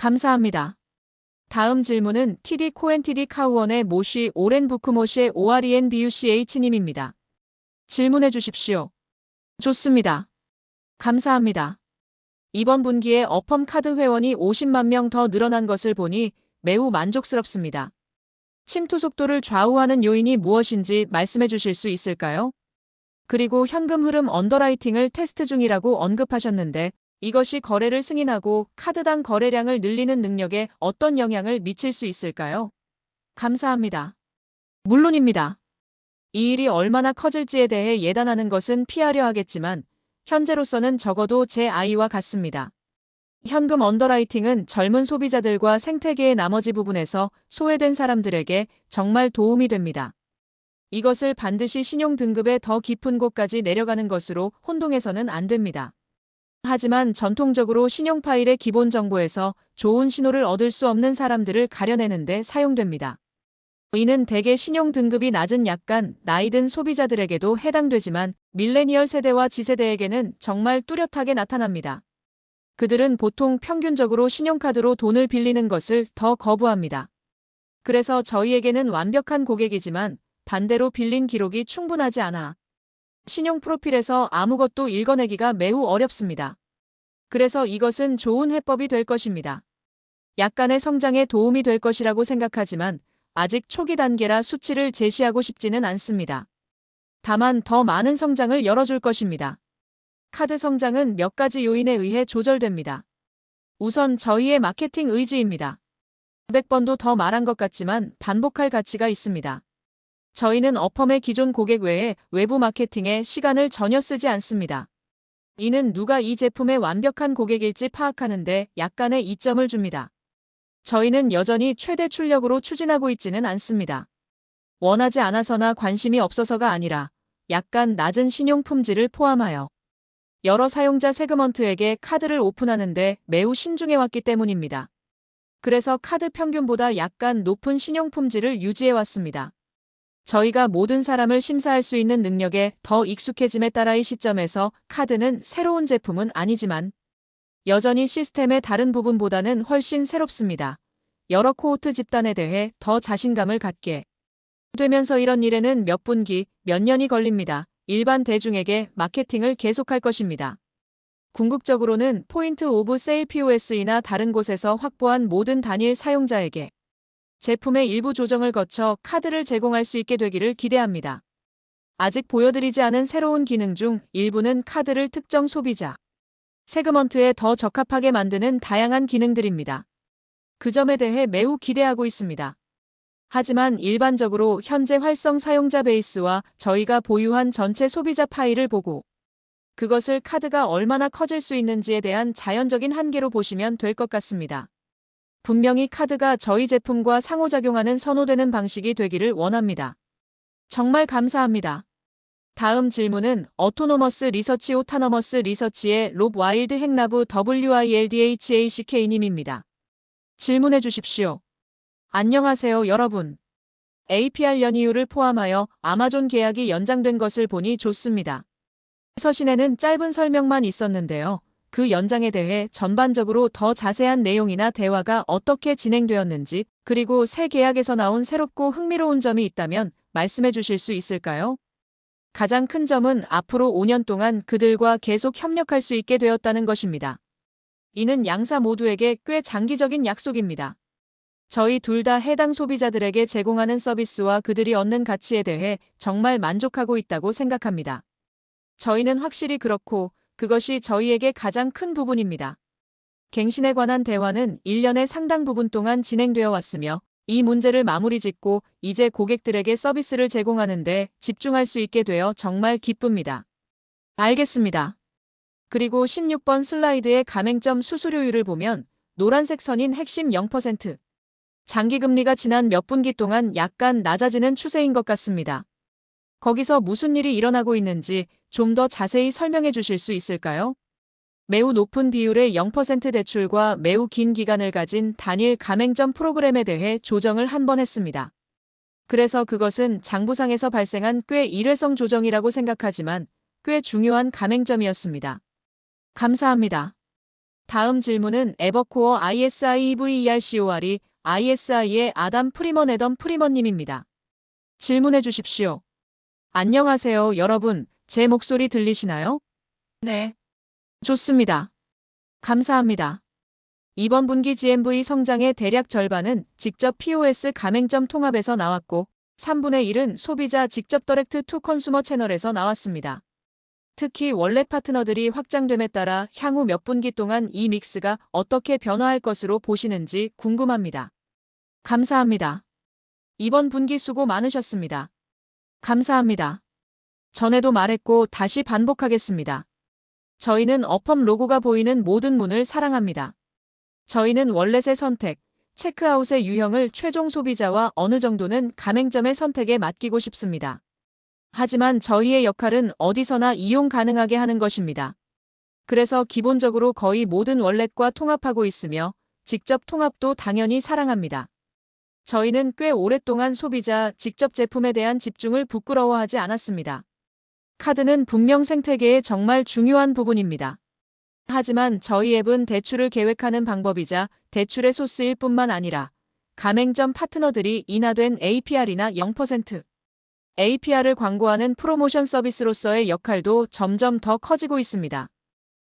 감사합니다. 다음 질문은 TD 코엔티디 카우원의 모쉬 오렌 부크모시의 OREN BUCH님입니다. 질문해 주십시오. 좋습니다. 감사합니다. 이번 분기에 어펌 카드 회원이 50만 명 더 늘어난 것을 보니 매우 만족스럽습니다. 침투 속도를 좌우하는 요인이 무엇인지 말씀해 주실 수 있을까요? 그리고 현금 흐름 언더라이팅을 테스트 중이라고 언급하셨는데 이것이 거래를 승인하고 카드당 거래량을 늘리는 능력에 어떤 영향을 미칠 수 있을까요? 감사합니다. 물론입니다. 이 일이 얼마나 커질지에 대해 예단하는 것은 피하려 하겠지만 현재로서는 적어도 제 아이와 같습니다. 현금 언더라이팅은 젊은 소비자들과 생태계의 나머지 부분에서 소외된 사람들에게 정말 도움이 됩니다. 이것을 반드시 신용 등급의 더 깊은 곳까지 내려가는 것으로 혼동해서는 안 됩니다. 하지만 전통적으로 신용 파일의 기본 정보에서 좋은 신호를 얻을 수 없는 사람들을 가려내는 데 사용됩니다. 이는 대개 신용 등급이 낮은 약간 나이 든 소비자들에게도 해당되지만 밀레니얼 세대와 지세대에게는 정말 뚜렷하게 나타납니다. 그들은 보통 평균적으로 신용카드로 돈을 빌리는 것을 더 거부합니다. 그래서 저희에게는 완벽한 고객이지만 반대로 빌린 기록이 충분하지 않아 신용 프로필에서 아무것도 읽어내기가 매우 어렵습니다. 그래서 이것은 좋은 해법이 될 것입니다. 약간의 성장에 도움이 될 것이라고 생각하지만 아직 초기 단계라 수치를 제시하고 싶지는 않습니다. 다만 더 많은 성장을 열어줄 것입니다. 카드 성장은 몇 가지 요인에 의해 조절됩니다. 우선 저희의 마케팅 의지입니다. 100번도 더 말한 것 같지만 반복할 가치가 있습니다. 저희는 어펌의 기존 고객 외에 외부 마케팅에 시간을 전혀 쓰지 않습니다. 이는 누가 이 제품의 완벽한 고객일지 파악하는 데 약간의 이점을 줍니다. 저희는 여전히 최대 출력으로 추진하고 있지는 않습니다. 원하지 않아서나 관심이 없어서가 아니라 약간 낮은 신용 품질을 포함하여 여러 사용자 세그먼트에게 카드를 오픈하는데 매우 신중해왔기 때문입니다. 그래서 카드 평균보다 약간 높은 신용 품질을 유지해왔습니다. 저희가 모든 사람을 심사할 수 있는 능력에 더 익숙해짐에 따라 이 시점에서 카드는 새로운 제품은 아니지만 여전히 시스템의 다른 부분보다는 훨씬 새롭습니다. 여러 코호트 집단에 대해 더 자신감을 갖게 되면서 이런 일에는 몇 분기, 몇 년이 걸립니다. 일반 대중에게 마케팅을 계속할 것입니다. 궁극적으로는 포인트 오브 세일 POS이나 다른 곳에서 확보한 모든 단일 사용자에게 제품의 일부 조정을 거쳐 카드를 제공할 수 있게 되기를 기대합니다. 아직 보여드리지 않은 새로운 기능 중 일부는 카드를 특정 소비자 세그먼트에 더 적합하게 만드는 다양한 기능들입니다. 그 점에 대해 매우 기대하고 있습니다. 하지만 일반적으로 현재 활성 사용자 베이스와 저희가 보유한 전체 소비자 파일을 보고 그것을 카드가 얼마나 커질 수 있는지에 대한 자연적인 한계로 보시면 될 것 같습니다. 분명히 카드가 저희 제품과 상호작용하는 선호되는 방식이 되기를 원합니다. 정말 감사합니다. 다음 질문은 어토노머스 리서치 오타너머스 리서치의 롭 와일드 핵라브 WILDHACK님입니다. 질문해 주십시오. 안녕하세요 여러분. APR 연이유를 포함하여 아마존 계약이 연장된 것을 보니 좋습니다. 서신에는 짧은 설명만 있었는데요. 그 연장에 대해 전반적으로 더 자세한 내용이나 대화가 어떻게 진행되었는지 그리고 새 계약에서 나온 새롭고 흥미로운 점이 있다면 말씀해 주실 수 있을까요? 가장 큰 점은 앞으로 5년 동안 그들과 계속 협력할 수 있게 되었다는 것입니다. 이는 양사 모두에게 꽤 장기적인 약속입니다. 저희 둘 다 해당 소비자들에게 제공하는 서비스와 그들이 얻는 가치에 대해 정말 만족하고 있다고 생각합니다. 저희는 확실히 그렇고 그것이 저희에게 가장 큰 부분입니다. 갱신에 관한 대화는 1년의 상당 부분 동안 진행되어 왔으며 이 문제를 마무리 짓고 이제 고객들에게 서비스를 제공하는 데 집중할 수 있게 되어 정말 기쁩니다. 알겠습니다. 그리고 16번 슬라이드의 가맹점 수수료율을 보면 노란색 선인 핵심 0%. 장기금리가 지난 몇 분기 동안 약간 낮아지는 추세인 것 같습니다. 거기서 무슨 일이 일어나고 있는지 좀 더 자세히 설명해 주실 수 있을까요? 매우 높은 비율의 0% 대출과 매우 긴 기간을 가진 단일 가맹점 프로그램에 대해 조정을 한 번 했습니다. 그래서 그것은 장부상에서 발생한 꽤 일회성 조정이라고 생각하지만 꽤 중요한 가맹점이었습니다. 감사합니다. 다음 질문은 에버코어 ISI EVERCOR이 ISI의 아담 프리먼 애덤 프리먼님입니다. 질문해 주십시오. 안녕하세요, 여러분. 제 목소리 들리시나요? 네. 좋습니다. 감사합니다. 이번 분기 GMV 성장의 대략 절반은 직접 POS 가맹점 통합에서 나왔고 3분의 1은 소비자 직접 더렉트 투 컨슈머 채널에서 나왔습니다. 특히 월렛 파트너들이 확장됨에 따라 향후 몇 분기 동안 이 믹스가 어떻게 변화할 것으로 보시는지 궁금합니다. 감사합니다. 이번 분기 수고 많으셨습니다. 감사합니다. 전에도 말했고 다시 반복하겠습니다. 저희는 어펌 로고가 보이는 모든 문을 사랑합니다. 저희는 월렛의 선택, 체크아웃의 유형을 최종 소비자와 어느 정도는 가맹점의 선택에 맡기고 싶습니다. 하지만 저희의 역할은 어디서나 이용 가능하게 하는 것입니다. 그래서 기본적으로 거의 모든 월렛과 통합하고 있으며 직접 통합도 당연히 사랑합니다. 저희는 꽤 오랫동안 소비자 직접 제품에 대한 집중을 부끄러워하지 않았습니다. 카드는 분명 생태계의 정말 중요한 부분입니다. 하지만 저희 앱은 대출을 계획하는 방법이자 대출의 소스일 뿐만 아니라 가맹점 파트너들이 인하된 APR이나 0% APR을 광고하는 프로모션 서비스로서의 역할도 점점 더 커지고 있습니다.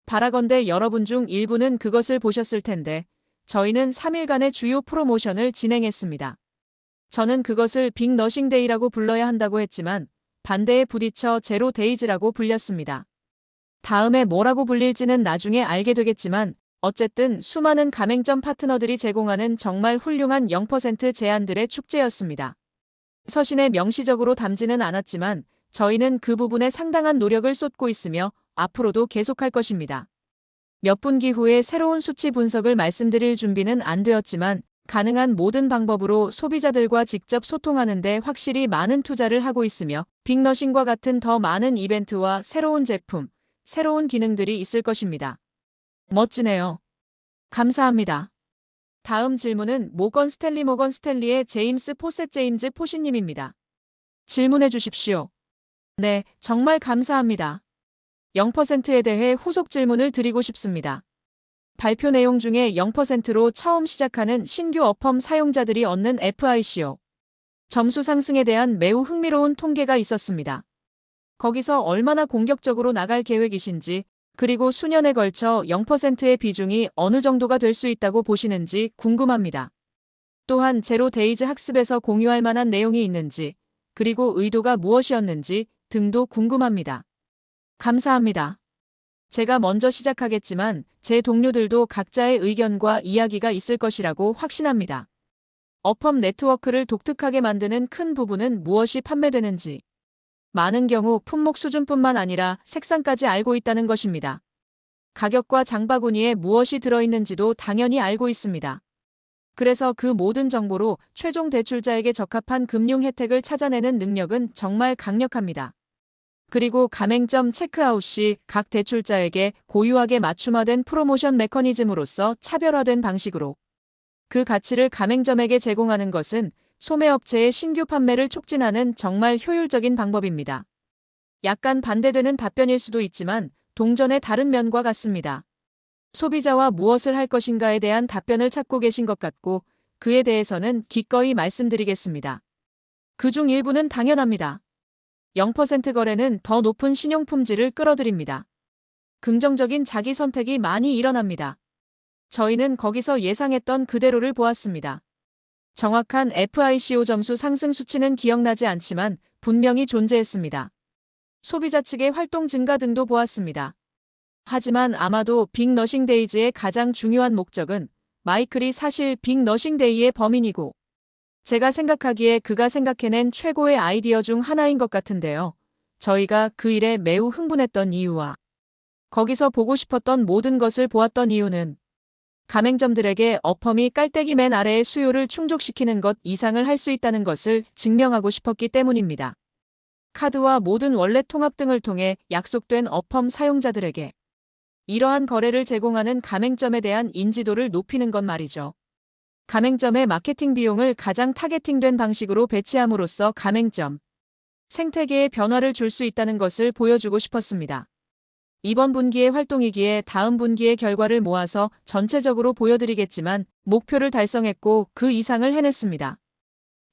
바라건대 여러분 중 일부는 그것을 보셨을 텐데 저희는 3일간의 주요 프로모션을 진행했습니다. 저는 그것을 빅 너싱 데이라고 불러야 한다고 했지만 반대에 부딪혀 제로 데이즈라고 불렸습니다. 다음에 뭐라고 불릴지는 나중에 알게 되겠지만 어쨌든 수많은 가맹점 파트너들이 제공하는 정말 훌륭한 0% 제안들의 축제였습니다. 서신에 명시적으로 담지는 않았지만 저희는 그 부분에 상당한 노력을 쏟고 있으며 앞으로도 계속할 것입니다. 몇 분기 후에 새로운 수치 분석을 말씀드릴 준비는 안 되었지만 가능한 모든 방법으로 소비자들과 직접 소통하는 데 확실히 많은 투자를 하고 있으며 빅너싱과 같은 더 많은 이벤트와 새로운 제품, 새로운 기능들이 있을 것입니다. 멋지네요. 감사합니다. 다음 질문은 모건 스탠리의 제임스 포셋 제임즈 포시님입니다. 질문해 주십시오. 네, 정말 감사합니다. 0%에 대해 후속 질문을 드리고 싶습니다. 발표 내용 중에 0%로 처음 시작하는 신규 어펌 사용자들이 얻는 FICO 점수 상승에 대한 매우 흥미로운 통계가 있었습니다. 거기서 얼마나 공격적으로 나갈 계획이신지 그리고 수년에 걸쳐 0%의 비중이 어느 정도가 될 수 있다고 보시는지 궁금합니다. 또한 제로 데이즈 학습에서 공유할 만한 내용이 있는지 그리고 의도가 무엇이었는지 등도 궁금합니다. 감사합니다. 제가 먼저 시작하겠지만 제 동료들도 각자의 의견과 이야기가 있을 것이라고 확신합니다. 어펌 네트워크를 독특하게 만드는 큰 부분은 무엇이 판매되는지 많은 경우 품목 수준뿐만 아니라 색상까지 알고 있다는 것입니다. 가격과 장바구니에 무엇이 들어있는지도 당연히 알고 있습니다. 그래서 그 모든 정보로 최종 대출자에게 적합한 금융 혜택을 찾아내는 능력은 정말 강력합니다. 그리고 가맹점 체크아웃 시 각 대출자에게 고유하게 맞춤화된 프로모션 메커니즘으로서 차별화된 방식으로 그 가치를 가맹점에게 제공하는 것은 소매업체의 신규 판매를 촉진하는 정말 효율적인 방법입니다. 약간 반대되는 답변일 수도 있지만 동전의 다른 면과 같습니다. 소비자와 무엇을 할 것인가에 대한 답변을 찾고 계신 것 같고 그에 대해서는 기꺼이 말씀드리겠습니다. 그중 일부는 당연합니다. 0% 거래는 더 높은 신용 품질을 끌어들입니다. 긍정적인 자기 선택이 많이 일어납니다. 저희는 거기서 예상했던 그대로를 보았습니다. 정확한 FICO 점수 상승 수치는 기억나지 않지만 분명히 존재했습니다. 소비자 측의 활동 증가 등도 보았습니다. 하지만 아마도 빅 너싱 데이즈의 가장 중요한 목적은 마이클이 사실 빅 너싱 데이의 범인이고 제가 생각하기에 그가 생각해낸 최고의 아이디어 중 하나인 것 같은데요. 저희가 그 일에 매우 흥분했던 이유와 거기서 보고 싶었던 모든 것을 보았던 이유는 가맹점들에게 어펌이 깔때기 맨 아래의 수요를 충족시키는 것 이상을 할 수 있다는 것을 증명하고 싶었기 때문입니다. 카드와 모든 월렛 통합 등을 통해 약속된 어펌 사용자들에게 이러한 거래를 제공하는 가맹점에 대한 인지도를 높이는 것 말이죠. 가맹점의 마케팅 비용을 가장 타겟팅된 방식으로 배치함으로써 가맹점 생태계에 변화를 줄 수 있다는 것을 보여주고 싶었습니다. 이번 분기의 활동이기에 다음 분기의 결과를 모아서 전체적으로 보여드리겠지만 목표를 달성했고 그 이상을 해냈습니다.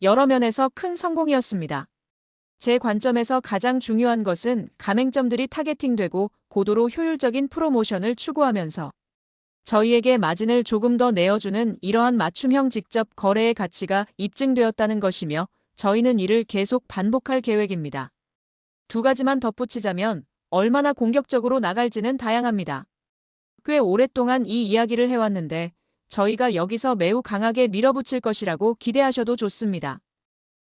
여러 면에서 큰 성공이었습니다. 제 관점에서 가장 중요한 것은 가맹점들이 타겟팅되고 고도로 효율적인 프로모션을 추구하면서 저희에게 마진을 조금 더 내어주는 이러한 맞춤형 직접 거래의 가치가 입증되었다는 것이며 저희는 이를 계속 반복할 계획입니다. 두 가지만 덧붙이자면 얼마나 공격적으로 나갈지는 다양합니다. 꽤 오랫동안 이 이야기를 해왔는데 저희가 여기서 매우 강하게 밀어붙일 것이라고 기대하셔도 좋습니다.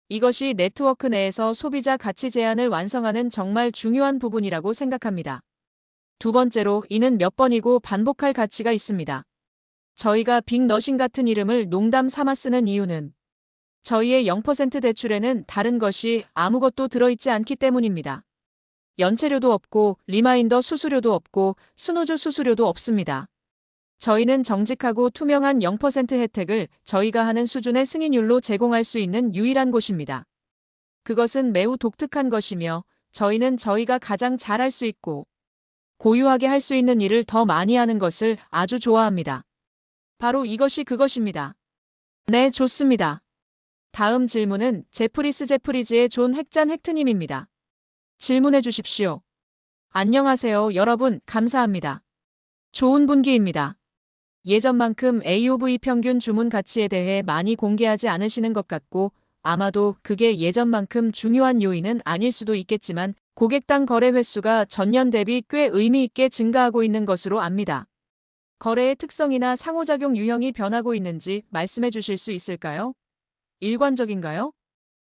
이것이 네트워크 내에서 소비자 가치 제안을 완성하는 정말 중요한 부분이라고 생각합니다. 두 번째로 이는 몇 번이고 반복할 가치가 있습니다. 저희가 빅너싱 같은 이름을 농담 삼아 쓰는 이유는 저희의 0% 대출에는 다른 것이 아무것도 들어있지 않기 때문입니다. 연체료도 없고 리마인더 수수료도 없고 순호주 수수료도 없습니다. 저희는 정직하고 투명한 0% 혜택을 저희가 하는 수준의 승인율로 제공할 수 있는 유일한 곳입니다. 그것은 매우 독특한 것이며 저희는 저희가 가장 잘할 수 있고 고유하게 할 수 있는 일을 더 많이 하는 것을 아주 좋아합니다. 바로 이것이 그것입니다. 네, 좋습니다. 다음 질문은 제프리즈의 존 핵잔 헥트님입니다. 질문해 주십시오. 안녕하세요, 여러분. 감사합니다. 좋은 분기입니다. 예전만큼 AOV 평균 주문 가치에 대해 많이 공개하지 않으시는 것 같고 아마도 그게 예전만큼 중요한 요인은 아닐 수도 있겠지만 고객당 거래 횟수가 전년 대비 꽤 의미 있게 증가하고 있는 것으로 압니다. 거래의 특성이나 상호작용 유형이 변하고 있는지 말씀해 주실 수 있을까요? 일관적인가요?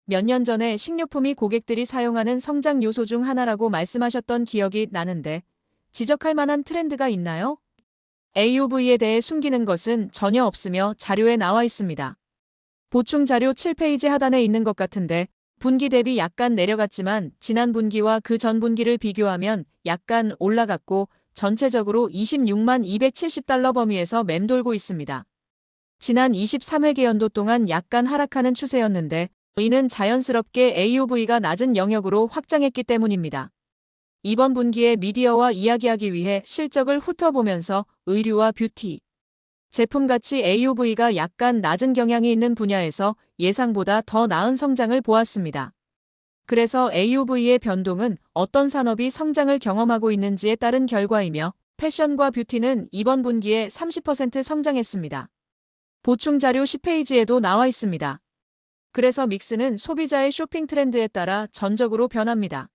몇 년 전에 식료품이 고객들이 사용하는 성장 요소 중 하나라고 말씀하셨던 기억이 나는데 지적할 만한 트렌드가 있나요? AOV에 대해 숨기는 것은 전혀 없으며 자료에 나와 있습니다. 보충 자료 7페이지 하단에 있는 것 같은데 분기 대비 약간 내려갔지만 지난 분기와 그 전 분기를 비교하면 약간 올라갔고 전체적으로 26만 $270 범위에서 맴돌고 있습니다. 지난 23회계 연도 동안 약간 하락하는 추세였는데 이는 자연스럽게 AOV가 낮은 영역으로 확장했기 때문입니다. 이번 분기에 미디어와 이야기하기 위해 실적을 훑어보면서 의류와 뷰티, 제품가치 AOV가 약간 낮은 경향이 있는 분야에서 예상보다 더 나은 성장을 보았습니다. 그래서 AOV의 변동은 어떤 산업이 성장을 경험하고 있는지에 따른 결과이며 패션과 뷰티는 이번 분기에 30% 성장했습니다. 보충 자료 10페이지에도 나와 있습니다. 그래서 믹스는 소비자의 쇼핑 트렌드에 따라 전적으로 변합니다.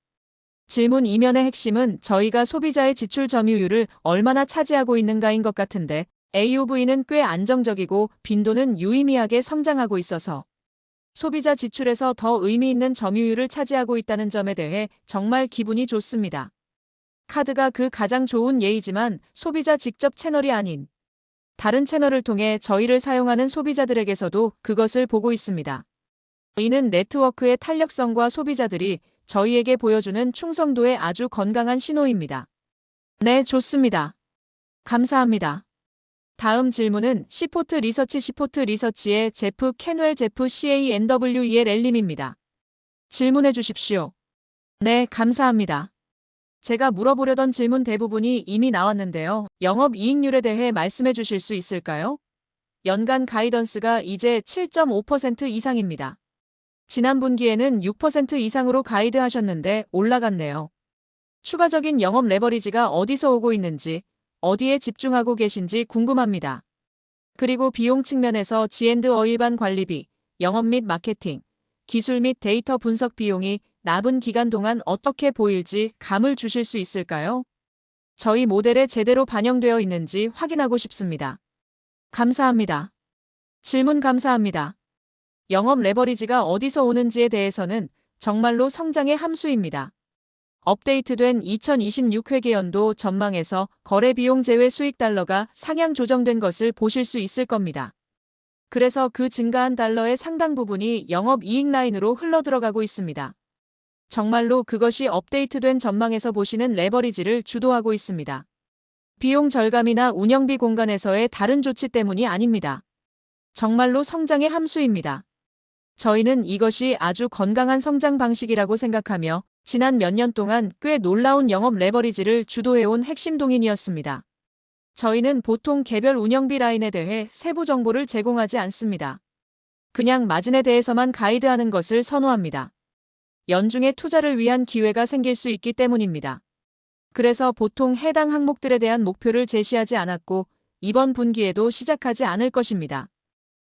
질문 이면의 핵심은 저희가 소비자의 지출 점유율을 얼마나 차지하고 있는가인 것 같은데 AOV는 꽤 안정적이고 빈도는 유의미하게 성장하고 있어서 소비자 지출에서 더 의미 있는 점유율을 차지하고 있다는 점에 대해 정말 기분이 좋습니다. 카드가 그 가장 좋은 예이지만 소비자 직접 채널이 아닌 다른 채널을 통해 저희를 사용하는 소비자들에게서도 그것을 보고 있습니다. 이는 네트워크의 탄력성과 소비자들이 저희에게 보여주는 충성도의 아주 건강한 신호입니다. 네, 좋습니다. 감사합니다. 다음 질문은 시포트 리서치의 제프 캐누엘 제프 CANWELL님입니다. 질문해 주십시오. 네, 감사합니다. 제가 물어보려던 질문 대부분이 이미 나왔는데요. 영업이익률에 대해 말씀해 주실 수 있을까요? 연간 가이던스가 이제 7.5% 이상입니다. 지난 분기에는 6% 이상으로 가이드하셨는데 올라갔네요. 추가적인 영업 레버리지가 어디서 오고 있는지, 어디에 집중하고 계신지 궁금합니다. 그리고 비용 측면에서 지앤드어 일반 관리비, 영업 및 마케팅, 기술 및 데이터 분석 비용이 남은 기간 동안 어떻게 보일지 감을 주실 수 있을까요? 저희 모델에 제대로 반영되어 있는지 확인하고 싶습니다. 감사합니다. 질문 감사합니다. 영업 레버리지가 어디서 오는지에 대해서는 정말로 성장의 함수입니다. 업데이트된 2026회계연도 전망에서 거래 비용 제외 수익 달러가 상향 조정된 것을 보실 수 있을 겁니다. 그래서 그 증가한 달러의 상당 부분이 영업 이익 라인으로 흘러들어가고 있습니다. 정말로 그것이 업데이트된 전망에서 보시는 레버리지를 주도하고 있습니다. 비용 절감이나 운영비 공간에서의 다른 조치 때문이 아닙니다. 정말로 성장의 함수입니다. 저희는 이것이 아주 건강한 성장 방식이라고 생각하며 지난 몇 년 동안 꽤 놀라운 영업 레버리지를 주도해온 핵심 동인이었습니다. 저희는 보통 개별 운영비 라인에 대해 세부 정보를 제공하지 않습니다. 그냥 마진에 대해서만 가이드하는 것을 선호합니다. 연중에 투자를 위한 기회가 생길 수 있기 때문입니다. 그래서 보통 해당 항목들에 대한 목표를 제시하지 않았고 이번 분기에도 시작하지 않을 것입니다.